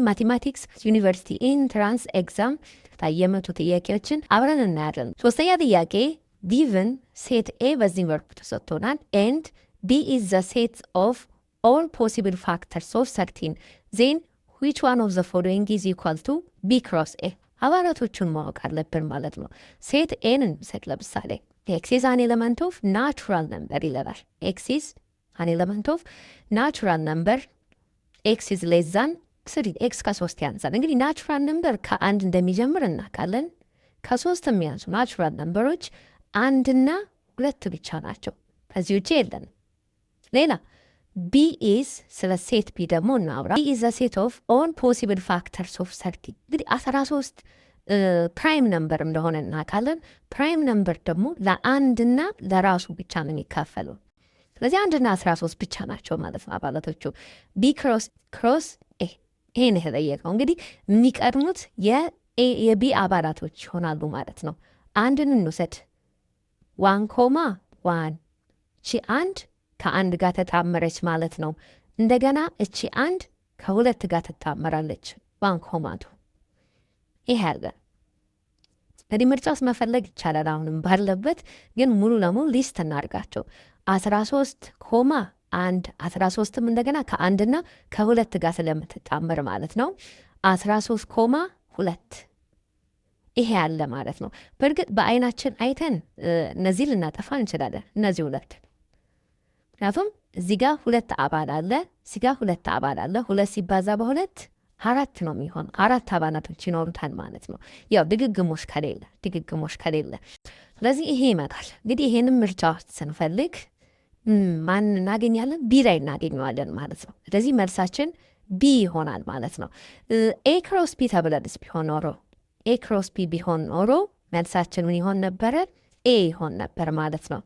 ማቴማቲክስ ዩኒቨርሲቲ ኢንትራንስ ኤግዛም የመጡ ጥያቄዎችን አብረን እናያለን። ሶስተኛ ጥያቄ given set A በዚህ መልኩ ተሰጥቶናል and B is the set of all possible factors of 13 then which one of the following is equal to B cross A አባላቶቹን ማወቅ አለብን ማለት ነው። ሴት ኤንን ሰጥ ለምሳሌ x is an element of natural number ይለናል። x is an element of natural number x is less than 3 x ከ3 ያንሳል። እንግዲህ ናቹራል ነምበር ከአንድ እንደሚጀምር እናውቃለን። ከ3 የሚያንሱ ናቹራል ነምበሮች አንድና ሁለት ብቻ ናቸው። ከዚህ ውጪ የለም። ሌላ B is ስለ ሴት B ደግሞ እናውራ። B is a set of all possible factors of 30 እንግዲህ 13 ፕራይም ነምበር እንደሆነ እናውቃለን። ፕራይም ነምበር ደግሞ ለአንድና ለራሱ ብቻ ነው የሚካፈለው። ስለዚህ አንድና 13 ብቻ ናቸው ማለት ነው አባላቶቹ። B cross A ይሄን የተጠየቀው እንግዲህ የሚቀድሙት የቢ አባላቶች ይሆናሉ ማለት ነው። አንድን እንውሰድ 1,1 እቺ አንድ ከአንድ ጋር ተጣመረች ማለት ነው። እንደገና እቺ አንድ ከሁለት ጋር ተጣመራለች 1,2 ይሄ አለ። እንግዲህ ምርጫስ መፈለግ ይቻላል አሁንም ባለበት፣ ግን ሙሉ ለሙሉ ሊስት እናድርጋቸው። 13,1 13ም እንደገና ከአንድና ከሁለት ጋር ስለምትጣመር ማለት ነው 13,2 ይሄ ያለ ማለት ነው። በእርግጥ በአይናችን አይተን እነዚህ ልናጠፋ እንችላለን። እነዚህ ሁለት ምክንያቱም እዚህ ጋር ሁለት አባል አለ፣ እዚህ ጋር ሁለት አባል አለ። ሁለት ሲባዛ በሁለት 4 ነው የሚሆን። 4 አባላቶች ይኖሩታል ማለት ነው። ያው ድግግሞሽ ከሌለ ስለዚህ ይሄ ይመጣል። እንግዲህ ይሄንን ምርጫ ስንፈልግ ማን እናገኛለን? ቢ ላይ እናገኘዋለን ማለት ነው። ስለዚህ መልሳችን ቢ ይሆናል ማለት ነው። ኤ ክሮስ ቢ ተብለንስ ቢሆን ኖሮ ኤ ክሮስ ቢ ቢሆን ኖሮ መልሳችን ምን ይሆን ነበረ? ኤ ይሆን ነበር ማለት ነው።